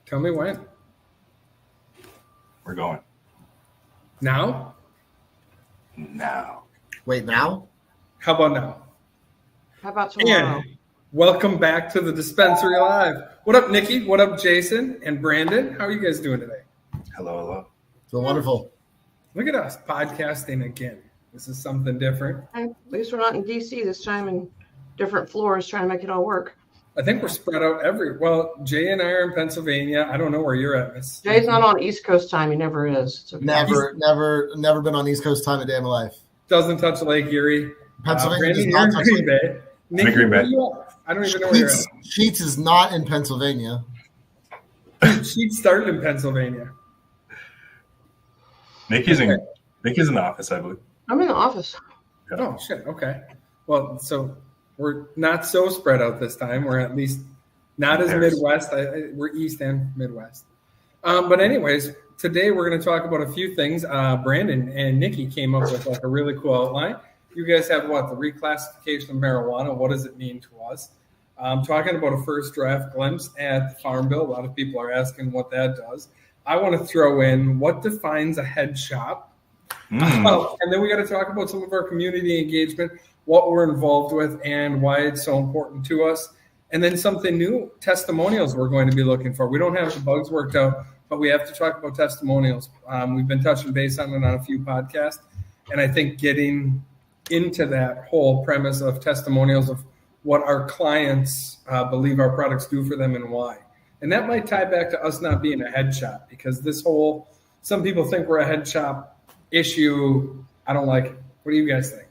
Tell me when. We're going. Now? Now. Wait, now? How about now? How about tomorrow? And welcome back to the Dispensary Live. What up, Nikki? What up, Jason and Brandon? How are you guys doing today? Hello. Feel wonderful. Look at us podcasting again. This is something different. At least we're not in DC this time and different floors trying to make it all work. I think we're spread out well, Jay and I are in Pennsylvania. I don't know where you're at, Miss. Jay's not on East Coast time. He never is. Okay. Never been on East Coast time a day in my life. Doesn't touch Lake Erie. Pennsylvania does Brandon, not touch Green Lake Bay. Nikki, Green Bay. where you at? I don't even know where you're at. Sheets is not in Pennsylvania. Sheets started in Pennsylvania. Nikki's in the office, I believe. I'm in the office. Oh, shit. Okay. Well, so we're not so spread out this time. We're at least not as Midwest. We're East and Midwest. But anyways, today we're going to talk about a few things. Brandon and Nikki came up with like a really cool outline. You guys have what? The reclassification of marijuana. What does it mean to us? Talking about a first draft glimpse at the Farm Bill. A lot of people are asking what that does. I want to throw in what defines a head shop. And then we got to talk about some of our community engagement, what we're involved with, and why it's so important to us. And then something new, testimonials we're going to be looking for. We don't have the bugs worked out, but we have to talk about testimonials. We've been touching base on it on a few podcasts. And I think getting into that whole premise of testimonials of what our clients believe our products do for them and why. And that might tie back to us not being a head shop, because some people think we're a head shop issue. I don't like it. What do you guys think?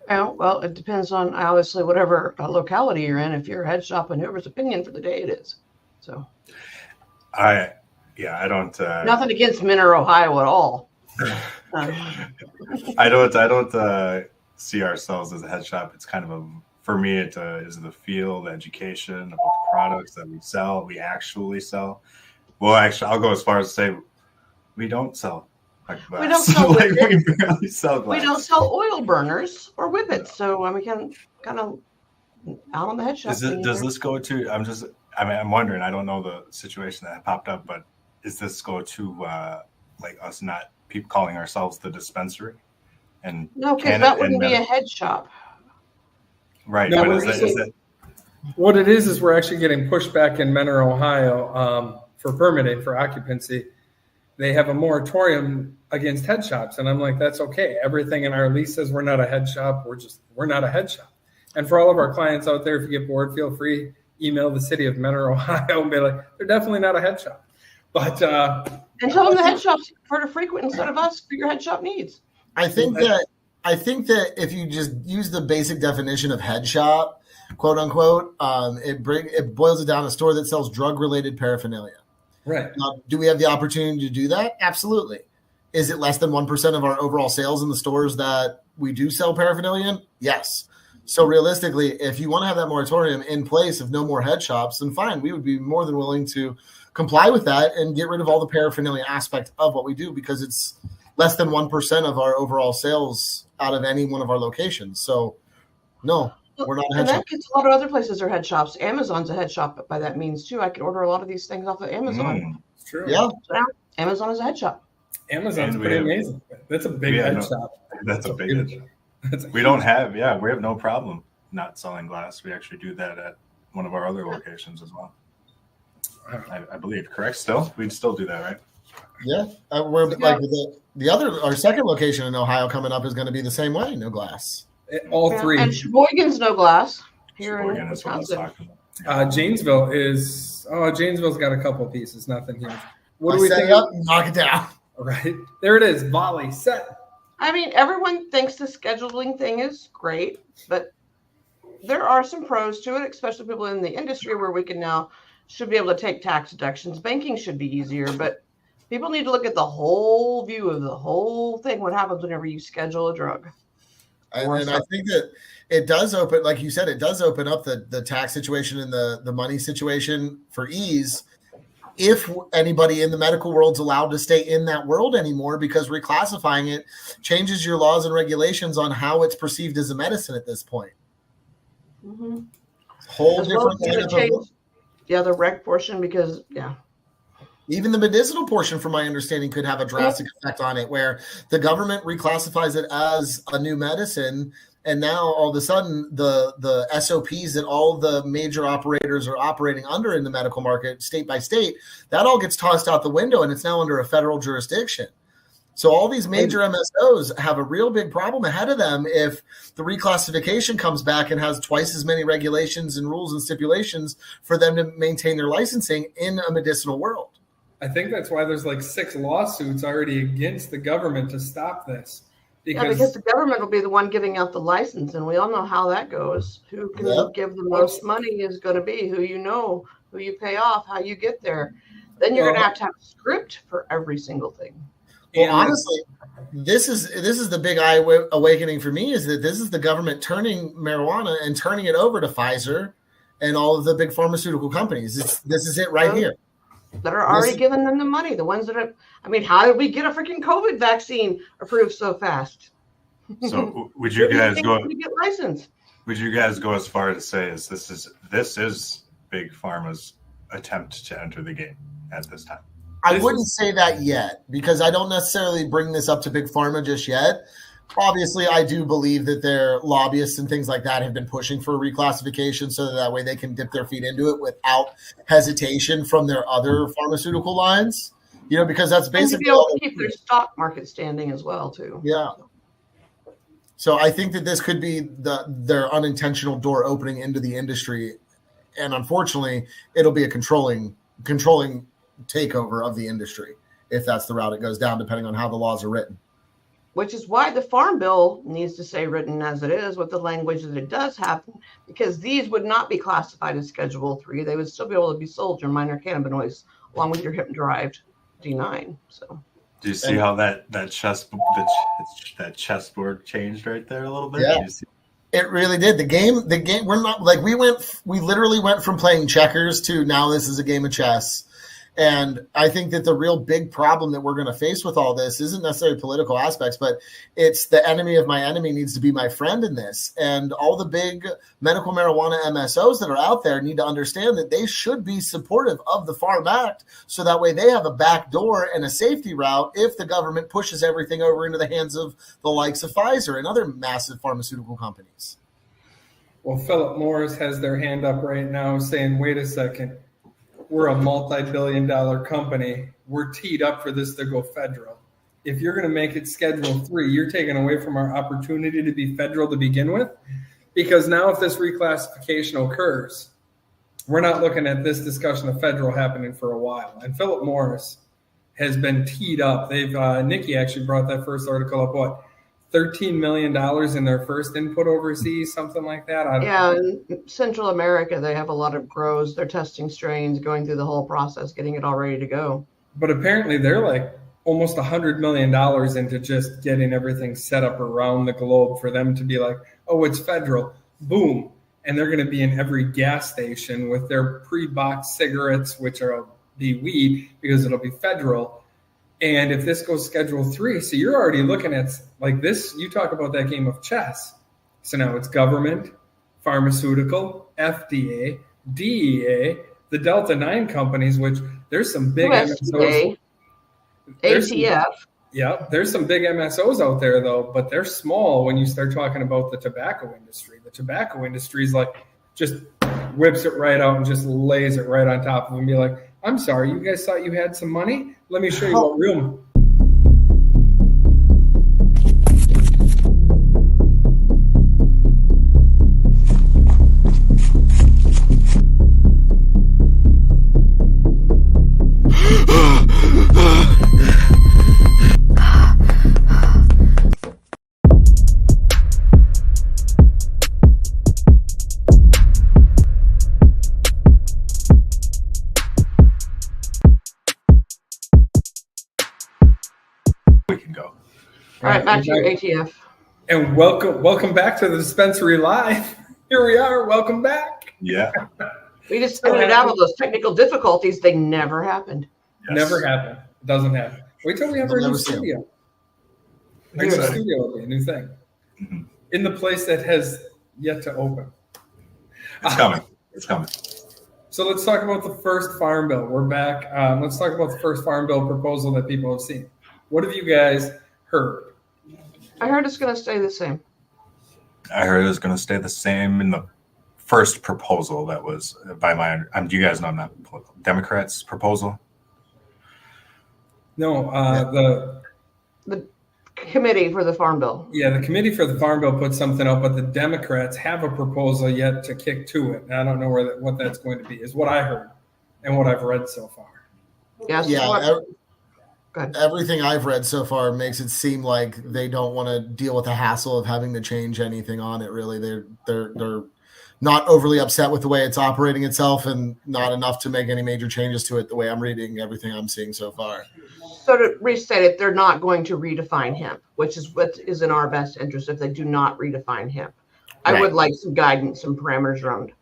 Well, it depends on obviously whatever locality you're in. If you're a head shop, and whoever's opinion for the day it is. So, I don't. Nothing against Minner, Ohio at all. I don't see ourselves as a head shop. It's kind of for me, it is the field, the education about the products that we sell. We actually sell. Well, actually, I'll go as far as to say we don't sell. We don't sell we barely sell glass. We don't sell oil burners or whippets, so we can kind of out on the head shop. Does this go to? I'm wondering. I don't know the situation that popped up, but is this go to like us not people calling ourselves the dispensary? And no, because that wouldn't be a head shop, right? No, but is that what it is we're actually getting pushback in Menor, Ohio, for permitting for occupancy. They have a moratorium against head shops. And I'm like, that's okay. Everything in our lease says we're not a head shop. We're not a head shop. And for all of our clients out there, if you get bored, feel free, email the city of Menor, Ohio, and be like, they're definitely not a head shop. But and tell them the head shop's for the frequent instead of us for your head shop needs. I think that if you just use the basic definition of head shop, quote unquote, it boils it down to a store that sells drug-related paraphernalia. Right. Now, do we have the opportunity to do that? Absolutely. Is it less than 1% of our overall sales in the stores that we do sell paraphernalia in? Yes. So realistically, if you want to have that moratorium in place of no more head shops, then fine. We would be more than willing to comply with that and get rid of all the paraphernalia aspect of what we do, because it's less than 1% of our overall sales out of any one of our locations. So no, we're not a head shop. That gets a lot of other places are head shops. Amazon's a head shop by that means too. I could order a lot of these things off of Amazon. It's true. Yeah. So Amazon is a head shop. Amazon's pretty amazing. That's a big head shop. That's a big head shop. We have no problem not selling glass. We actually do that at one of our other locations as well. I believe, correct? Still, we'd still do that, right? Yeah, we're like our second location in Ohio coming up is going to be the same way. No glass. All three. And Sheboygan's no glass. Sheboygan is what I was talking about. Janesville's got a couple pieces, nothing huge. What do we set think? It up, knock it down. Right there, it is. Volley set. I mean, everyone thinks the scheduling thing is great, but there are some pros to it, especially people in the industry where we can now should be able to take tax deductions. Banking should be easier, but people need to look at the whole view of the whole thing. What happens whenever you schedule a drug? And I think that it does open, like you said, it does open up the tax situation and the money situation for ease. If anybody in the medical world's allowed to stay in that world anymore, because reclassifying it changes your laws and regulations on how it's perceived as a medicine at this point. Mm-hmm. Whole different Yeah, the rec portion, because even the medicinal portion, from my understanding, could have a drastic effect on it, where the government reclassifies it as a new medicine. And now all of a sudden the SOPs that all the major operators are operating under in the medical market, state by state, that all gets tossed out the window, and it's now under a federal jurisdiction. So all these major MSOs have a real big problem ahead of them if the reclassification comes back and has twice as many regulations and rules and stipulations for them to maintain their licensing in a medicinal world. I think that's why there's like 6 lawsuits already against the government to stop this. Because the government will be the one giving out the license, and we all know how that goes. Who can give the most money is going to be who you pay off, how you get there. Then you're going to have a script for every single thing. Well, honestly, this is the big awakening for me, is that this is the government turning marijuana and turning it over to Pfizer and all of the big pharmaceutical companies. This is it right here. That are already giving them the money. The ones that are, how did we get a freaking COVID vaccine approved so fast? So would you guys go? Get licensed? Would you guys go as far as say this is Big Pharma's attempt to enter the game at this time? I wouldn't say that yet, because I don't necessarily bring this up to Big Pharma just yet. Obviously, I do believe that their lobbyists and things like that have been pushing for a reclassification so that way they can dip their feet into it without hesitation from their other pharmaceutical lines. Because that's basically to be able to keep their stock market standing as well, too. Yeah. So I think that this could be their unintentional door opening into the industry, and unfortunately, it'll be a controlling takeover of the industry if that's the route it goes down, depending on how the laws are written. Which is why the Farm Bill needs to stay written as it is with the language that it does happen, because these would not be classified as Schedule 3. They would still be able to be sold, your minor cannabinoids, along with your hip-derived D9. So, do you see how that chessboard changed right there a little bit? Yeah. It really did. The game, we're not like we literally went from playing checkers to now this is a game of chess. And I think that the real big problem that we're going to face with all this isn't necessarily political aspects, but it's the enemy of my enemy needs to be my friend in this. And all the big medical marijuana MSOs that are out there need to understand that they should be supportive of the Farm Act, so that way they have a back door and a safety route if the government pushes everything over into the hands of the likes of Pfizer and other massive pharmaceutical companies. Well, Philip Morris has their hand up right now saying, wait a second. We're a multi-billion-dollar company. We're teed up for this to go federal. If you're going to make it Schedule 3, you're taking away from our opportunity to be federal to begin with. Because now if this reclassification occurs, we're not looking at this discussion of federal happening for a while. And Philip Morris has been teed up. Nikki actually brought that first article up, $13 million in their first input overseas, something like that. In Central America, they have a lot of grows. They're testing strains, going through the whole process, getting it all ready to go. But apparently they're like almost $100 million into just getting everything set up around the globe for them to be like, oh, it's federal. Boom. And they're going to be in every gas station with their pre-boxed cigarettes, which are be weed because it'll be federal. And if this goes Schedule 3, so you're already looking at like this, you talk about that game of chess. So now it's government, pharmaceutical, FDA, DEA, the Delta 9 companies, which there's some big MSOs. ATF. There's some big MSOs out there, though, but they're small when you start talking about the tobacco industry. The tobacco industry is like just whips it right out and just lays it right on top of them and be like, I'm sorry, you guys thought you had some money? Let me show you what real. All right, back to your ATF. And welcome back to the Dispensary Live. Here we are. Welcome back. Yeah. We just figured out all those technical difficulties. They never happened. Yes. Never happened. It doesn't happen. Wait till we have our new studio. Our new studio will be a new thing. Mm-hmm. In the place that has yet to open. It's coming. It's coming. So let's talk about the first farm bill. We're back. Let's talk about the first farm bill proposal that people have seen. What have you guys heard? I heard it's going to stay the same. I heard it was going to stay the same in the first proposal that was by my. Do you guys know I'm not political? Democrats' proposal? No, the committee for the farm bill. Yeah, the committee for the farm bill put something out, but the Democrats have a proposal yet to kick to it. And I don't know what that's going to be, is what I heard and what I've read so far. Yes. Yeah. Everything I've read so far makes it seem like they don't want to deal with the hassle of having to change anything on it. Really, they're not overly upset with the way it's operating itself, and not enough to make any major changes to it. The way I'm reading everything I'm seeing so far. So to restate it, they're not going to redefine hemp, which is what is in our best interest if they do not redefine hemp. Right. I would like some guidance, some parameters around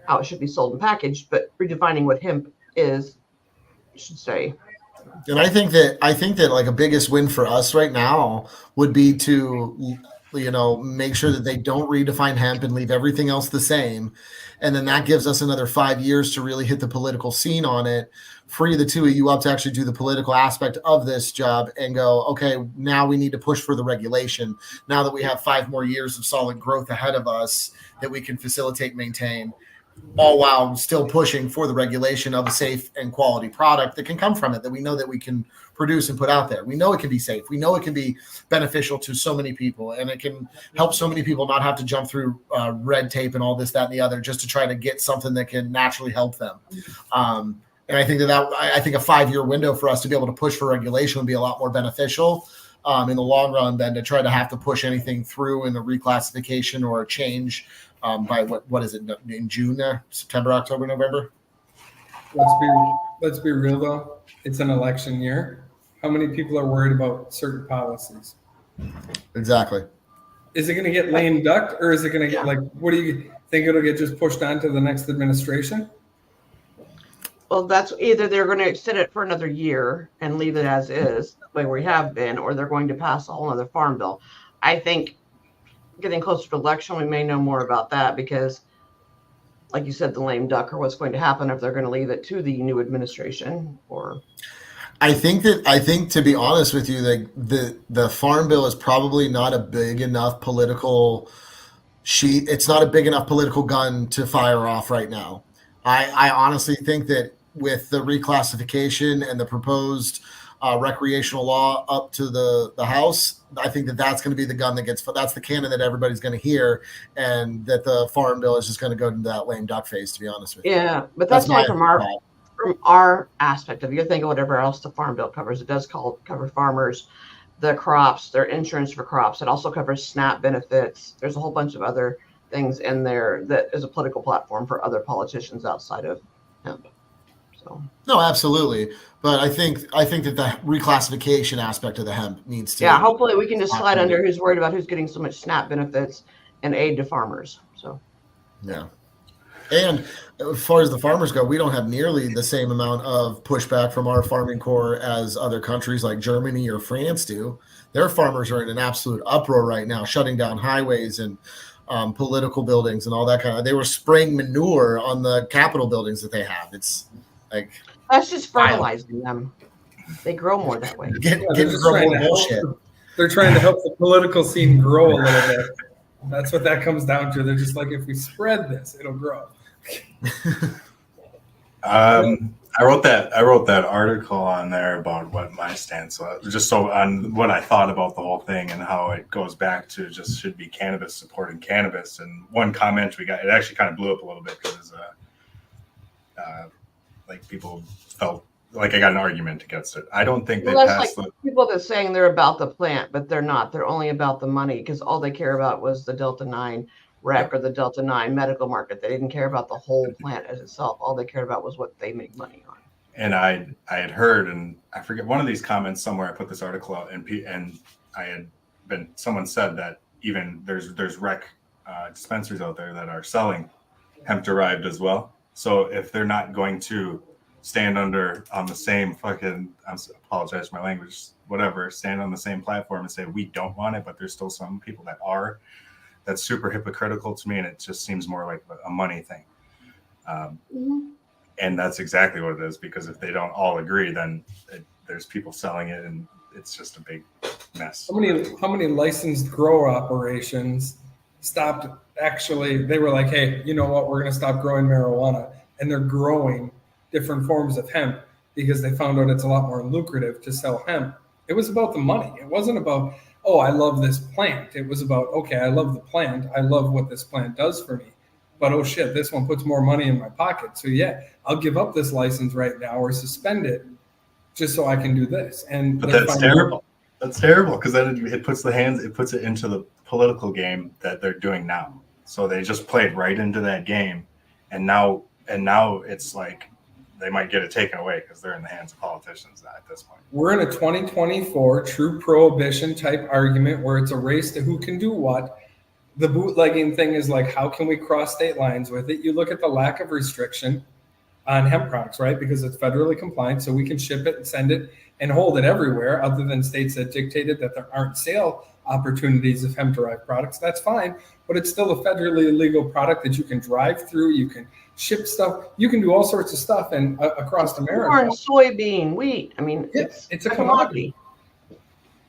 how it should be sold and packaged, but redefining what hemp is, I should say. And I think that like a biggest win for us right now would be to, make sure that they don't redefine hemp and leave everything else the same. And then that gives us another 5 years to really hit the political scene on it, free the two of you up to actually do the political aspect of this job and go, okay, now we need to push for the regulation. Now that we have 5 more years of solid growth ahead of us that we can facilitate, maintain, all while still pushing for the regulation of a safe and quality product that can come from it, that we know that we can produce and put out there. We know it can be safe. We know it can be beneficial to so many people, and it can help so many people not have to jump through red tape and all this, that, and the other just to try to get something that can naturally help them. And I think I think a 5-year window for us to be able to push for regulation would be a lot more beneficial in the long run than to try to have to push anything through in a reclassification or a change by what is it, in June, September, October, November? Let's be real though. It's an election year. How many people are worried about certain policies? Exactly. Is it going to get lame ducked, or is it going to get what do you think it'll get just pushed on to the next administration? Well, that's either they're going to extend it for another year and leave it as is, the way we have been, or they're going to pass a whole other farm bill. I think getting closer to election, we may know more about that because, like you said, the lame duck, or what's going to happen if they're going to leave it to the new administration. Or I think to be honest with you, the farm bill is probably not a big enough political sheet. It's not a big enough political gun to fire off right now. I honestly think that with the reclassification and the proposed recreational law up to the House, I think that's going to be the gun that's the cannon that everybody's going to hear, and that the farm bill is just going to go into that lame duck phase, to be honest with you. Yeah, but that's why from our aspect of it, you're thinking whatever else the farm bill covers. It does cover farmers, the crops, their insurance for crops. It also covers SNAP benefits. There's a whole bunch of other things in there that is a political platform for other politicians outside of hemp. So no, absolutely. But I think that the reclassification aspect of the hemp needs to. Yeah, hopefully we can just slide under who's worried about who's getting so much SNAP benefits and aid to farmers. So yeah. And as far as the farmers go, we don't have nearly the same amount of pushback from our farming corps as other countries like Germany or France do. Their farmers are in an absolute uproar right now, shutting down highways and political buildings and all that kind of. They were spraying manure on the Capitol buildings that they have. It's like that's just fertilizing them. They grow more that way. They're trying to help the political scene grow a little bit. That's what that comes down to. They're just like, if we spread this, it'll grow. I wrote that article on there about what my stance was, just so on what I thought about the whole thing and how it goes back to just should be cannabis supporting cannabis. And one comment we got, it actually kind of blew up a little bit because like people felt like I got an argument against it. I don't think they passed like people that saying they're about the plant, but they're not. They're only about the money because all they care about was the Delta 9 rec or the Delta 9 medical market. They didn't care about the whole plant as itself. All they cared about was what they make money on. And I had heard, and I forget one of these comments somewhere. I put this article out, and someone said that even there's rec dispensaries out there that are selling hemp derived as well. So if they're not going to stand on the same fucking, I apologize for my language, whatever, stand on the same platform and say we don't want it, but there's still some people that are. That's super hypocritical to me, and it just seems more like a money thing. And that's exactly what it is, because if they don't all agree, then there's people selling it, and it's just a big mess. How many licensed grow operations stopped? Actually, they were like, hey, you know what? We're going to stop growing marijuana. And they're growing different forms of hemp because they found out it's a lot more lucrative to sell hemp. It was about the money. It wasn't about, oh, I love this plant. It was about, okay, I love the plant. I love what this plant does for me. But oh shit, this one puts more money in my pocket. So yeah, I'll give up this license right now or suspend it just so I can do this. And but that's terrible. That's terrible, because then it puts it into the political game that they're doing now. So they just played right into that game, and now it's like they might get it taken away because they're in the hands of politicians at this point. We're in a 2024 true prohibition type argument where it's a race to who can do what. The bootlegging thing is like, how can we cross state lines with it? You look at the lack of restriction on hemp products, right? Because it's federally compliant, so we can ship it and send it and hold it everywhere, other than states that dictated that there aren't sale opportunities of hemp-derived products. That's fine, but it's still a federally illegal product that you can drive through, you can ship stuff, you can do all sorts of stuff and across America. Corn, soybean, wheat. I mean, it's a commodity.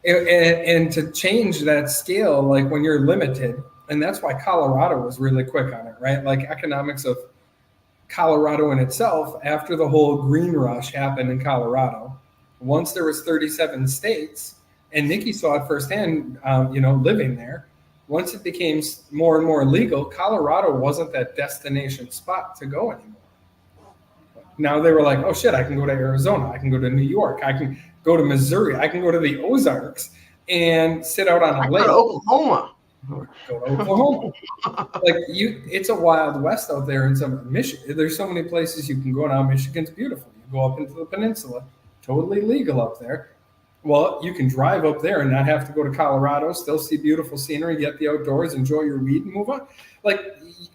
And to change that scale, like when you're limited, and that's why Colorado was really quick on it, right? Like economics of Colorado in itself, after the whole green rush happened in Colorado, once there was 37 states, and Nikki saw it firsthand, living there, once it became more and more legal, Colorado wasn't that destination spot to go anymore. Now they were like, oh shit, I can go to Arizona, I can go to New York, I can go to Missouri, I can go to the Ozarks and sit out on a lake. Go to Oklahoma. Go to Oklahoma. It's a wild west out there in some Michigan. There's so many places you can go now. Michigan's beautiful. You go up into the peninsula, totally legal up there. Well, you can drive up there and not have to go to Colorado, still see beautiful scenery, get the outdoors, enjoy your weed, and move on.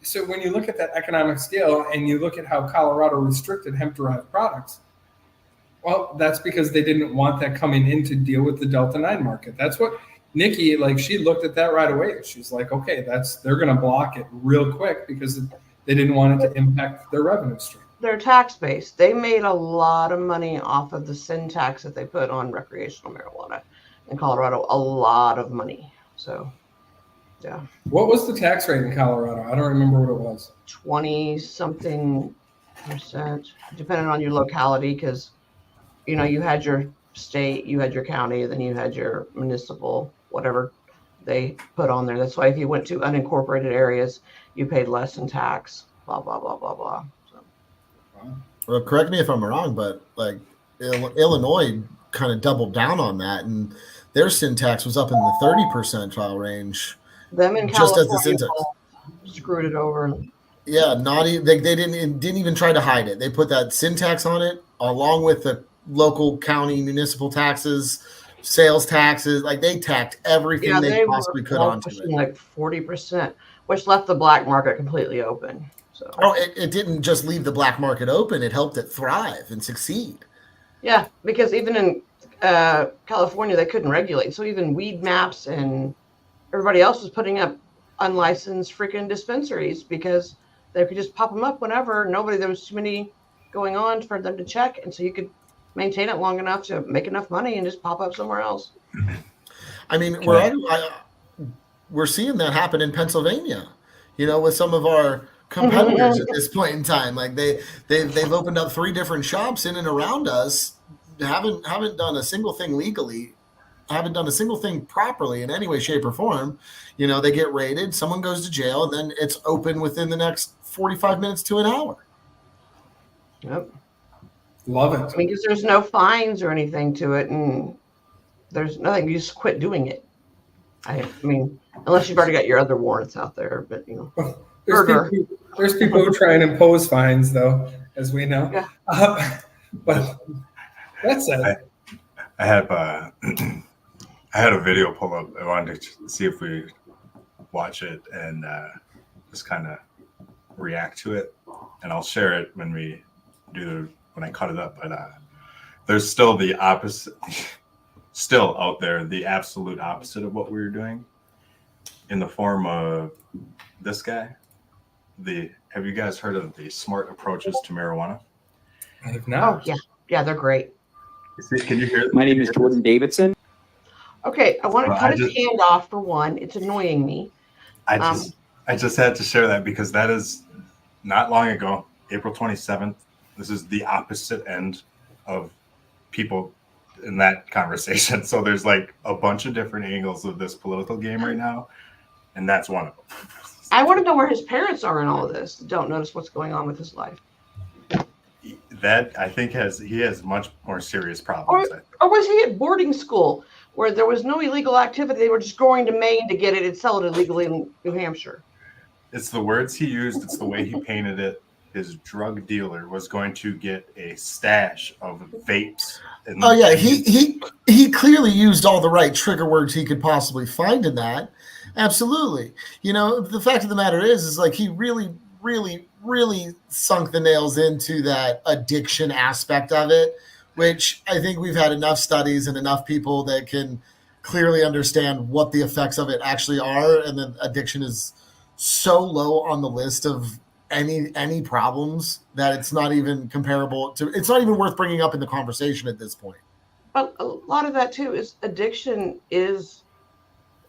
So when you look at that economic scale and you look at how Colorado restricted hemp-derived products, well, that's because they didn't want that coming in to deal with the Delta 9 market. That's what Nikki, she looked at that right away. She's like, okay, they're going to block it real quick because they didn't want it to impact their revenue stream. Their tax base. They made a lot of money off of the sin tax that they put on recreational marijuana in Colorado. A lot of money. So, yeah. What was the tax rate in Colorado? I don't remember what it was. 20-something%, depending on your locality, because, you had your state, you had your county, then you had your municipal, whatever they put on there. That's why if you went to unincorporated areas, you paid less in tax, blah, blah, blah, blah, blah. So. Well, correct me if I'm wrong, but Illinois kind of doubled down on that, and their sin tax was up in the 30 percentile range. Them in just California as the sin tax screwed it over. Yeah, they didn't even try to hide it. They put that sin tax on it along with the local county municipal taxes, sales taxes. They tacked everything they possibly could onto it. 40%, which left the black market completely open. So it didn't just leave the black market open, it helped it thrive and succeed. Yeah, because even in California they couldn't regulate. So even Weedmaps and everybody else was putting up unlicensed freaking dispensaries because they could just pop them up whenever. There was too many going on for them to check, and so you could maintain it long enough to make enough money and just pop up somewhere else. I mean, we're seeing that happen in Pennsylvania, with some of our competitors at this point in time. They've opened up 3 different shops in and around us, haven't done a single thing legally, haven't done a single thing properly in any way, shape, or form. They get raided, someone goes to jail, and then it's open within the next 45 minutes to an hour. Yep. Love it. Because there's no fines or anything to it, and there's nothing. You just quit doing it. I mean, unless you've already got your other warrants out there, but there's people who try and impose fines, though, as we know. Yeah. But that's it. I had a video pull up. I wanted to see if we watch it and just kind of react to it, and I'll share it when I cut it up. But there's still the opposite, still out there, the absolute opposite of what we were doing, in the form of this guy. Have you guys heard of the smart approaches to marijuana? I have Oh not. yeah, they're great. Can you hear? My name is Jordan Davidson. Okay, I want to Well, cut his hand off for one. It's annoying me. I just had to share that because that is not long ago, April 27th. This is the opposite end of people in that conversation. So there's like a bunch of different angles of this political game right now, and that's one of them. I want to know where his parents are in all of this. Don't notice what's going on with his life. That I think he has much more serious problems. Or was he at boarding school where there was no illegal activity? They were just going to Maine to get it and sell it illegally in New Hampshire. It's the words he used. It's the way he painted it. His drug dealer was going to get a stash of vapes. Oh yeah, he clearly used all the right trigger words he could possibly find in that. Absolutely. You know, the fact of the matter is like he really, really, really sunk the nails into that addiction aspect of it, which I think we've had enough studies and enough people that can clearly understand what the effects of it actually are. And then addiction is so low on the list of any problems that it's not even comparable to, it's not even worth bringing up in the conversation at this point. But a lot of that too is addiction is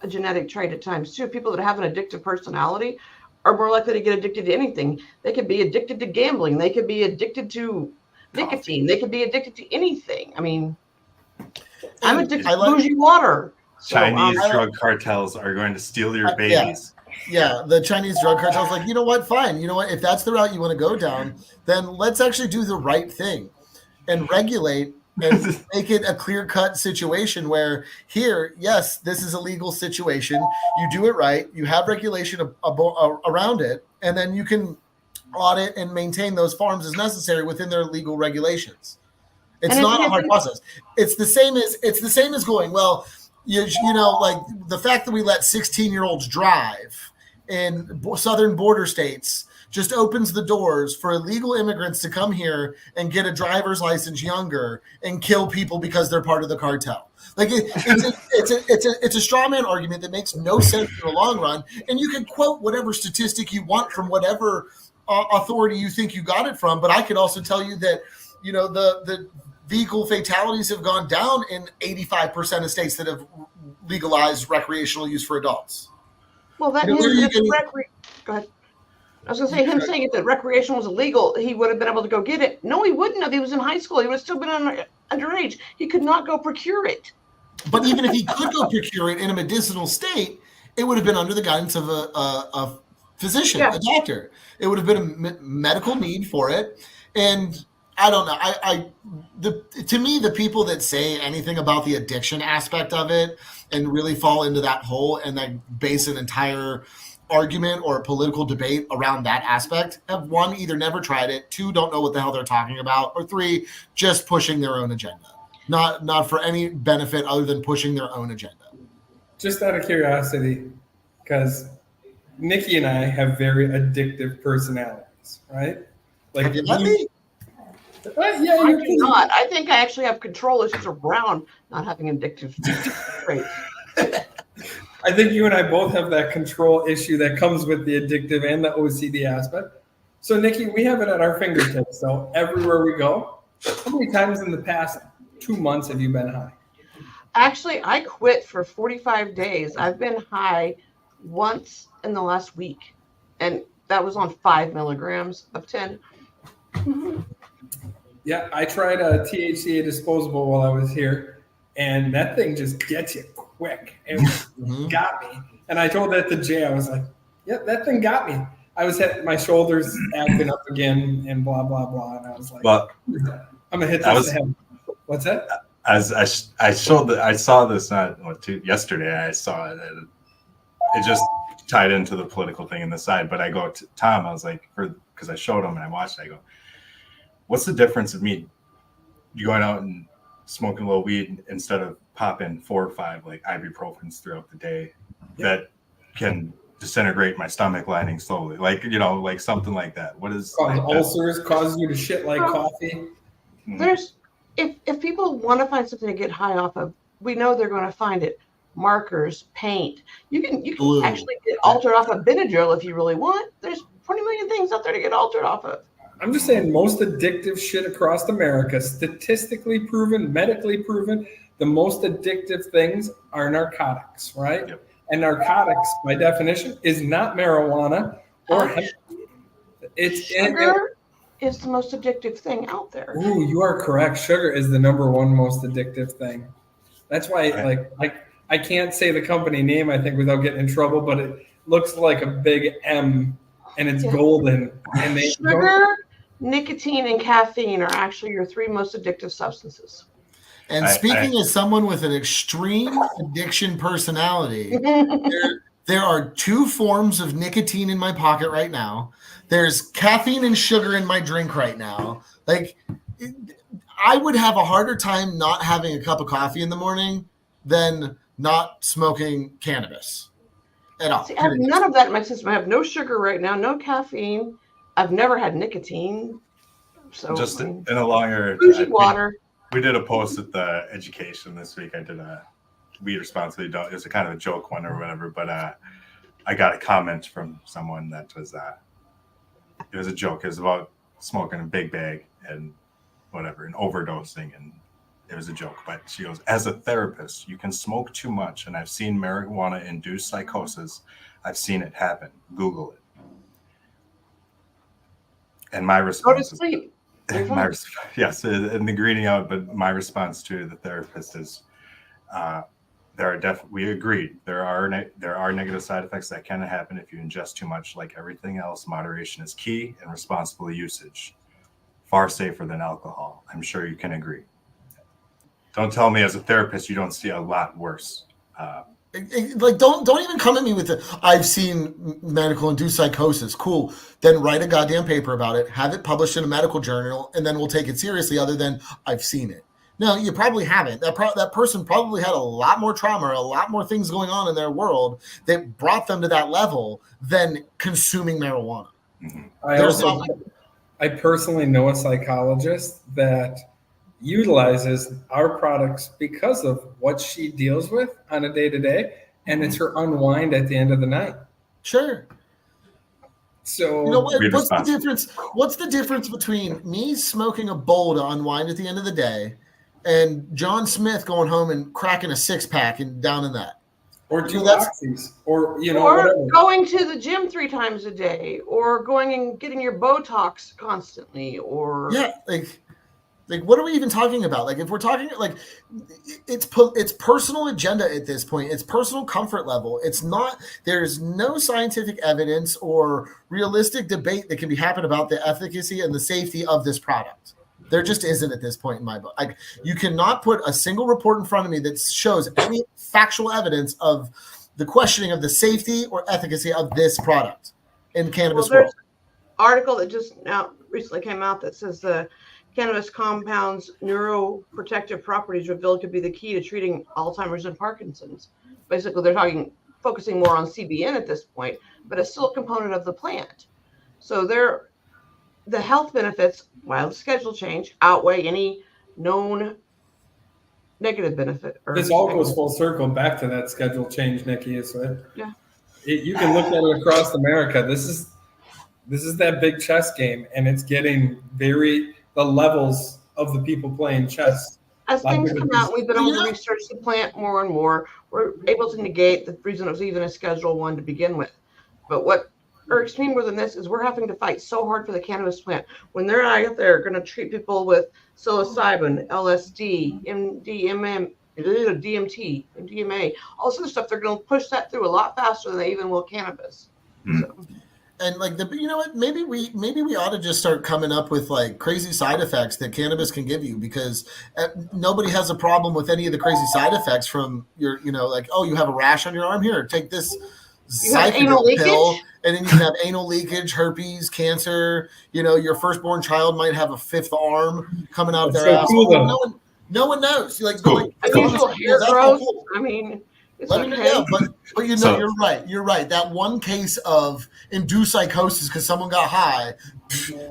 a genetic trait at times too. People that have an addictive personality are more likely to get addicted to anything. They could be addicted to gambling. They could be addicted to nicotine. They could be addicted to anything. I mean, I'm addicted to bougie water. Chinese drug cartels are going to steal your babies. Yeah, the Chinese drug cartels like, you know what, fine. You know what, if that's the route you want to go down, then let's actually do the right thing and regulate and make it a clear-cut situation where here, yes, this is a legal situation. You do it right. You have regulation around it, and then you can audit and maintain those farms as necessary within their legal regulations. It's not a hard process. It's the same as going, well, you know, like the fact that we let 16-year-olds drive in southern border states just opens the doors for illegal immigrants to come here and get a driver's license younger and kill people because they're part of the cartel. Like it's a straw man argument that makes no sense in the long run. And you can quote whatever statistic you want from whatever authority you think you got it from. But I could also tell you that, you know, the vehicle fatalities have gone down in 85% of states that have legalized recreational use for adults. Well, that is go ahead. I was going to say, him saying that recreation was illegal, he would have been able to go get it. No, he wouldn't have. He was in high school. He would have still been underage. He could not go procure it. But even if he could go procure it in a medicinal state, it would have been under the guidance of a physician, a doctor. It would have been a medical need for it. And I don't know. To me, the people that say anything about the addiction aspect of it and really fall into that hole and then base an entire argument or a political debate around that aspect have, one, either never tried it, two, don't know what the hell they're talking about, or three, just pushing their own agenda. Not for any benefit other than pushing their own agenda. Just out of curiosity, because Nikki and I have very addictive personalities, right? Like, have you met me? Yeah, I do not. I think I actually have control issues around not having addictive traits. I think you and I both have that control issue that comes with the addictive and the OCD aspect. So, Nikki, we have it at our fingertips. So, everywhere we go, how many times in the past 2 months have you been high? Actually, I quit for 45 days. I've been high once in the last week, and that was on 5 milligrams of 10. Yeah, I tried a THCA disposable while I was here, and that thing just gets you quick. It got me. And I told that to Jay. I was like, yep, that thing got me. I was at my shoulders acting up again and blah, blah, blah. And I was like, I'm going to hit this head. What's that? I saw this yesterday. I saw it. And it just tied into the political thing in the side. But I go to Tom, I was like, because I showed him and I watched it, I go, what's the difference of me going out and smoking a little weed instead of popping 4 or 5 like ibuprofens throughout the day that can disintegrate my stomach lining slowly, like, you know, like something like that? What is ulcers, causes you to shit like coffee? There's if people want to find something to get high off of, we know they're going to find it. Markers, paint. You can actually get altered off of Benadryl if you really want. There's 20 million things out there to get altered off of. I'm just saying most addictive shit across America, statistically proven, medically proven, the most addictive things are narcotics, right? Yep. And narcotics, by definition, is not marijuana or hemp. It's sugar is the most addictive thing out there. Ooh, you are correct. Sugar is the number one most addictive thing. That's why, I can't say the company name, I think, without getting in trouble, but it looks like a big M, and it's golden. And sugar, nicotine, and caffeine are actually your 3 most addictive substances. And speaking as someone with an extreme addiction personality, there are 2 forms of nicotine in my pocket right now. There's caffeine and sugar in my drink right now. Like, I would have a harder time not having a cup of coffee in the morning than not smoking cannabis at all. See, I have none of that in my system. I have no sugar right now, no caffeine. I've never had nicotine. So just in a longer water. We did a post at the education this week. I did a weed responsibly. It was a kind of a joke one or whatever, but I got a comment from someone that was it was a joke. It was about smoking a big bag and whatever and overdosing, and it was a joke. But she goes, as a therapist, you can smoke too much, and I've seen marijuana induce psychosis. I've seen it happen. Google it. And my response go to sleep. Yes, and the greeting out, but my response to the therapist is, we agreed there are negative side effects that can happen if you ingest too much. Like everything else, moderation is key, and responsible usage far safer than alcohol. I'm sure you can agree. Don't tell me as a therapist you don't see a lot worse. Like, don't even come at me with I've seen medical induced psychosis. Cool. Then write a goddamn paper about it, have it published in a medical journal, and then we'll take it seriously, other than I've seen it. No, you probably haven't. That person probably had a lot more trauma or a lot more things going on in their world that brought them to that level than consuming marijuana. Mm-hmm. I personally know a psychologist that utilizes our products because of what she deals with on a day-to-day, and it's her unwind at the end of the night. Sure. So what's the difference? What's the difference between me smoking a bowl to unwind at the end of the day and John Smith going home and cracking a 6-pack and down in that? Or 2 oxys, or whatever. Going to the gym 3 times a day, or going and getting your Botox constantly, or like what are we even talking about? Like, if we're talking, like, it's personal agenda at this point. It's personal comfort level. It's not. There's no scientific evidence or realistic debate that can be happened about the efficacy and the safety of this product. There just isn't at this point in my book. Like, you cannot put a single report in front of me that shows any factual evidence of the questioning of the safety or efficacy of this product in Cannabis World. There's an article that just recently came out that says the cannabis compounds' neuroprotective properties revealed could be the key to treating Alzheimer's and Parkinson's. Basically, they're focusing more on CBN at this point, but it's still a component of the plant. So the health benefits, while the schedule change, outweigh any known negative benefit. This all goes full circle back to that schedule change, Nikki. You can look at it across America. This is that big chess game, and it's getting the levels of the people playing chess. As things come out, we've been able to research the plant more and more. We're able to negate the reason it was even a Schedule 1 to begin with. But what irks me more than this is we're having to fight so hard for the cannabis plant when they're out there going to treat people with psilocybin, LSD, MDMA, all this other stuff. They're going to push that through a lot faster than they even will cannabis. So. And maybe we ought to just start coming up with like crazy side effects that cannabis can give you, because nobody has a problem with any of the crazy side effects from your, you have a rash on your arm, here, take this Zypidol pill, and then you can have anal leakage, herpes, cancer. Your firstborn child might have a 5th arm coming out of their ass. Cool, no one knows. Unusual hair growth. Cool. I mean. But you're right. You're right. That one case of induced psychosis because someone got high,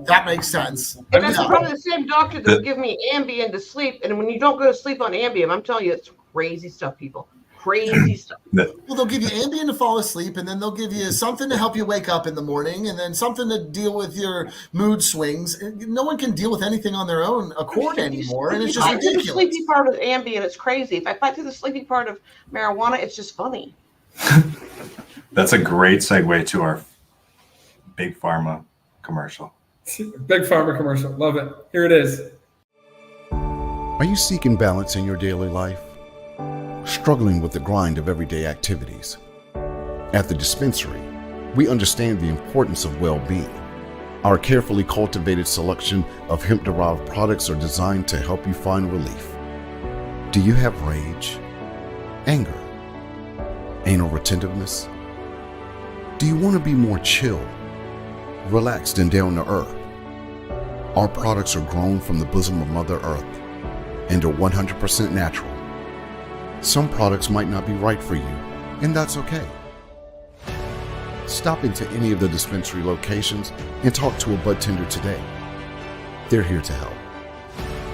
that makes sense. And that's probably the same doctor that would give me Ambien to sleep. And when you don't go to sleep on Ambien, I'm telling you, it's crazy stuff, people. crazy stuff. Well, they'll give you Ambien to fall asleep, and then they'll give you something to help you wake up in the morning, and then something to deal with your mood swings. No one can deal with anything on their own accord anymore, and it's just ridiculous. The sleepy part of Ambien, it's crazy. If I fight through the sleepy part of marijuana, it's just funny. That's a great segue to our Big Pharma commercial. Big Pharma commercial. Love it. Here it is. Are you seeking balance in your daily life? Struggling with the grind of everyday activities? At the Dispensary, we understand the importance of well-being. Our carefully cultivated selection of hemp-derived products are designed to help you find relief. Do you have rage, anger, anal retentiveness? Do you want to be more chill, relaxed, and down to earth? Our products are grown from the bosom of Mother Earth and are 100% natural. Some products might not be right for you, and that's okay. Stop into any of the Dispensary locations and talk to a bud tender today. They're here to help.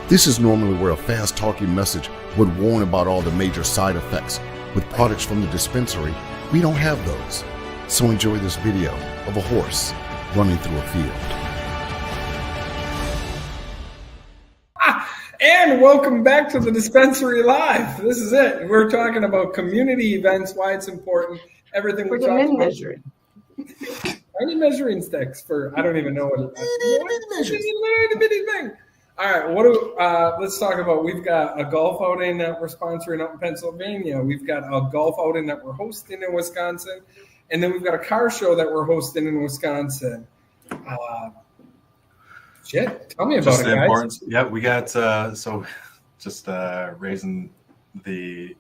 This is normally where a fast-talking message would warn about all the major side effects. With products from the Dispensary, we don't have those. So enjoy this video of a horse running through a field. And welcome back to the Dispensary Live. This is it. We're talking about community events, why it's important, everything we talk about. Measuring. I need measuring sticks for, I don't even know what it is. Little bitty thing. All right, let's talk about, we've got a golf outing that we're sponsoring up in Pennsylvania. We've got a golf outing that we're hosting in Wisconsin. And then we've got a car show that we're hosting in Wisconsin. Tell me about it, guys. Importance. Yeah, we got raising the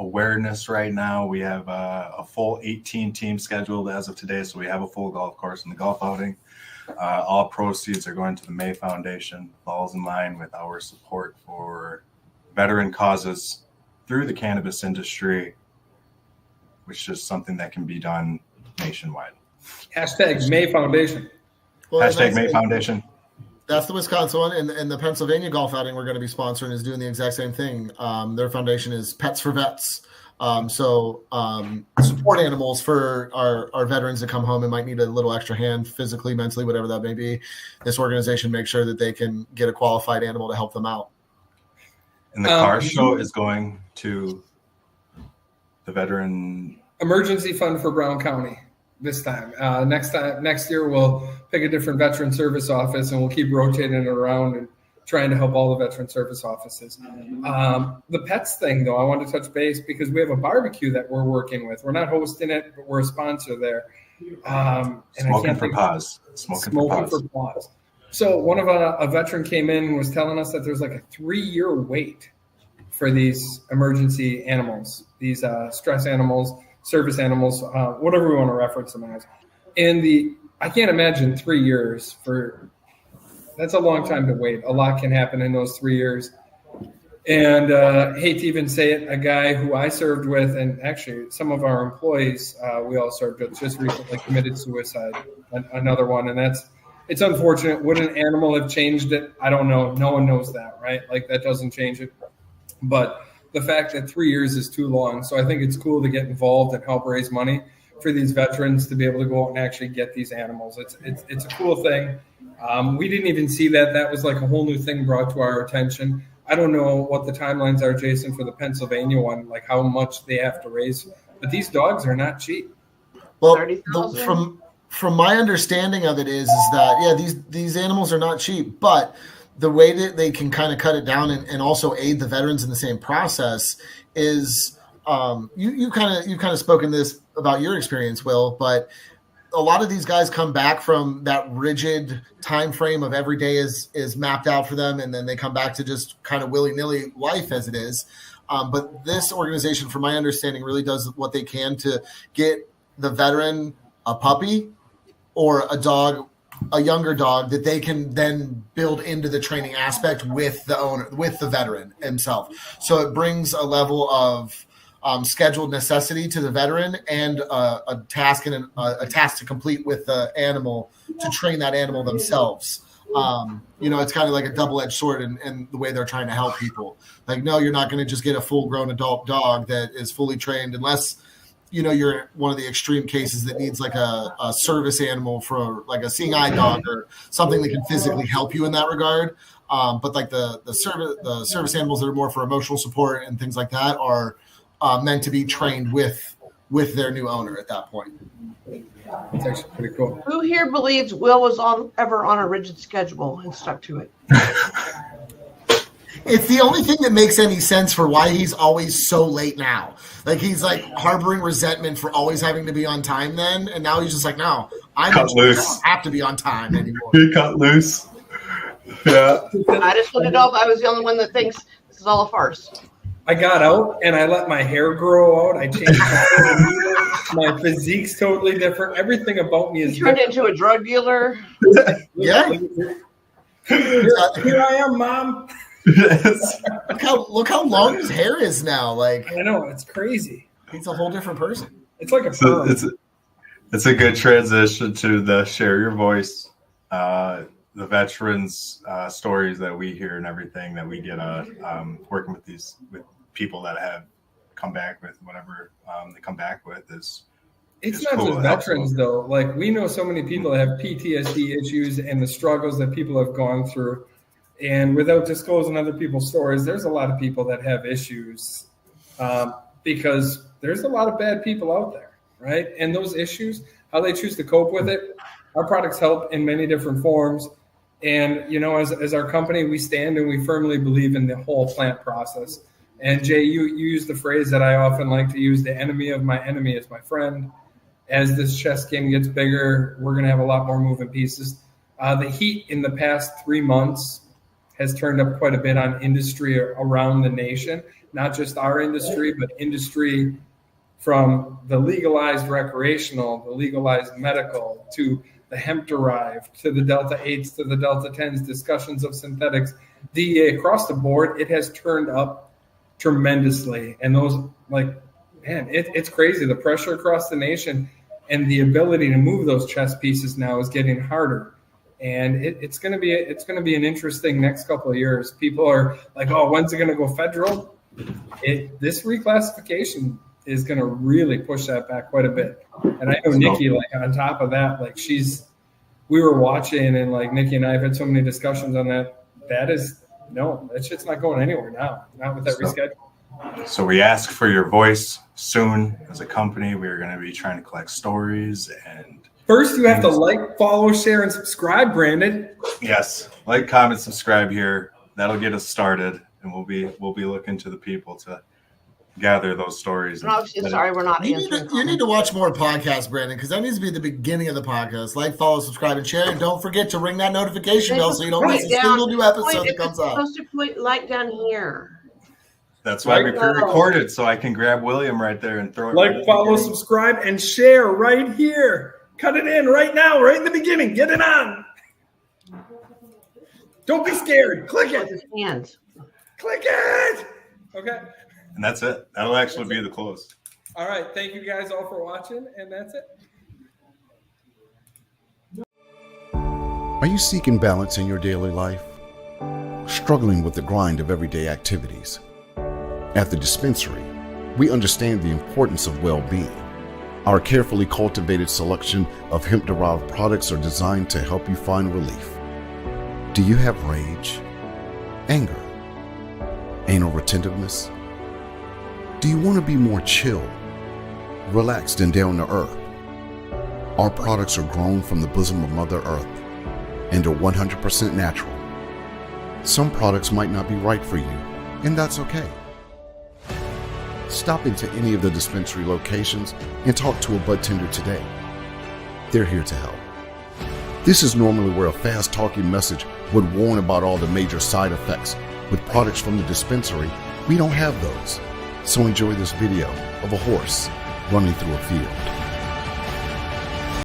awareness right now. We have a full 18 teams scheduled as of today, so we have a full golf course in the golf outing. All proceeds are going to the May Foundation. Falls in line with our support for veteran causes through the cannabis industry, which is something that can be done nationwide. Hashtag May Foundation. Well, Hashtag May Foundation. That's the Wisconsin one, and the Pennsylvania golf outing we're going to be sponsoring is doing the exact same thing. Their foundation is Pets for Vets. Support animals for our veterans that come home and might need a little extra hand physically, mentally, whatever that may be. This organization makes sure that they can get a qualified animal to help them out. And the car show is going to the Veteran Emergency Fund for Brown County this time. Next year, we'll pick a different veteran service office and we'll keep rotating it around and trying to help all the veteran service offices. The pets thing, though, I want to touch base because we have a barbecue that we're working with. We're not hosting it, but we're a sponsor there. Smoking for Paws. So one of a veteran came in and was telling us that there's like a 3-year wait for these emergency animals, these stress animals, service animals, whatever we want to reference them as. And I can't imagine 3 years that's a long time to wait. A lot can happen in those 3 years. And hate to even say it, a guy who I served with, and actually some of our employees we all served with, just recently committed suicide, another one. And it's unfortunate. Would an animal have changed it? I don't know. No one knows that, right? Like that doesn't change it. But the fact that 3 years is too long. So I think it's cool to get involved and help raise money for these veterans to be able to go out and actually get these animals. It's a cool thing. We didn't even see that. That was like a whole new thing brought to our attention. I don't know what the timelines are, Jason, for the Pennsylvania one, like how much they have to raise. But these dogs are not cheap. Well, from my understanding of it is that, these animals are not cheap, but the way that they can kind of cut it down and also aid the veterans in the same process is you kind of spoken this about your experience, Will, but a lot of these guys come back from that rigid time frame of every day is mapped out for them, and then they come back to just kind of willy-nilly life as it is. But this organization, from my understanding, really does what they can to get the veteran a puppy or a dog, a younger dog that they can then build into the training aspect with the owner, with the veteran himself. So it brings a level of scheduled necessity to the veteran and a task to complete with the animal to train that animal themselves. It's kind of like a double-edged sword in the way they're trying to help people. Like, no, you're not going to just get a full-grown adult dog that is fully trained unless, you're one of the extreme cases that needs like a service animal for like a seeing eye dog or something that can physically help you in that regard. But like the service animals that are more for emotional support and things like that are meant to be trained with their new owner at that point. It's actually pretty cool. Who here believes Will was ever on a rigid schedule and stuck to it? It's the only thing that makes any sense for why he's always so late now. Like, he's like harboring resentment for always having to be on time then, and now he's just like, no, I don't have to be on time anymore. He cut loose. Yeah. I just want to know if I was the only one that thinks this is all a farce. I got out and I let my hair grow out. I changed my physique's totally different. Everything about me is turned into a drug dealer. Yeah. Here I am, Mom. Yes. Look how long his hair is now. Like, I know, it's crazy. He's a whole different person. It's like a perm. It's a good transition to the share your voice, the veterans stories that we hear and everything that we get working with people that have come back with whatever they come back with is. It's not just veterans though. Like, we know so many people that have PTSD issues and the struggles that people have gone through. And without disclosing other people's stories, there's a lot of people that have issues because there's a lot of bad people out there, right? And those issues, how they choose to cope with it, our products help in many different forms. And, as our company, we stand and we firmly believe in the whole plant process. And Jay, you use the phrase that I often like to use, the enemy of my enemy is my friend. As this chess game gets bigger, we're going to have a lot more moving pieces. The heat in the past 3 months has turned up quite a bit on industry around the nation, not just our industry, but industry from the legalized recreational, the legalized medical, to the hemp-derived, to the Delta-8s, to the Delta-10s, discussions of synthetics, DEA across the board. It has turned up tremendously. And those, it's crazy. The pressure across the nation and the ability to move those chess pieces now is getting harder. And it's going to be an interesting next couple of years. People are like, oh, when's it going to go federal? This reclassification is going to really push that back quite a bit. And I know Nikki, on top of that, we were watching and Nikki and I have had so many discussions on that. That shit's not going anywhere now, not with that reschedule. So we ask for your voice soon. As a company, we are going to be trying to collect stories and. First, you have to like, follow, share, and subscribe, Brandon. Yes, like, comment, subscribe here. That'll get us started, and we'll be looking to the people to gather those stories. Sorry, we're not answering. You need to watch more podcasts, Brandon, because that needs to be the beginning of the podcast. Like, follow, subscribe, and share, and don't forget to ring that notification bell so you don't miss a single new episode that comes out. You're supposed to point down here. That's why we pre-recorded, so I can grab William right there and throw it. Like, follow, subscribe, and share right here. Cut it in right now, right in the beginning. Get it on. Don't be scared. Click it. His hands. Click it. Okay. And that's it. That'll actually be the close. All right. Thank you guys all for watching, and that's it. Are you seeking balance in your daily life? Struggling with the grind of everyday activities? At the Dispensary, we understand the importance of well-being. Our carefully cultivated selection of hemp-derived products are designed to help you find relief. Do you have rage, anger, anal retentiveness? Do you want to be more chill, relaxed, and down to earth? Our products are grown from the bosom of Mother Earth and are 100% natural. Some products might not be right for you, and that's okay. Stop into any of the Dispensary locations and talk to a bud tender today. They're here to help. This is normally where a fast-talking message would warn about all the major side effects. With products from the Dispensary, we don't have those. So enjoy this video of a horse running through a field.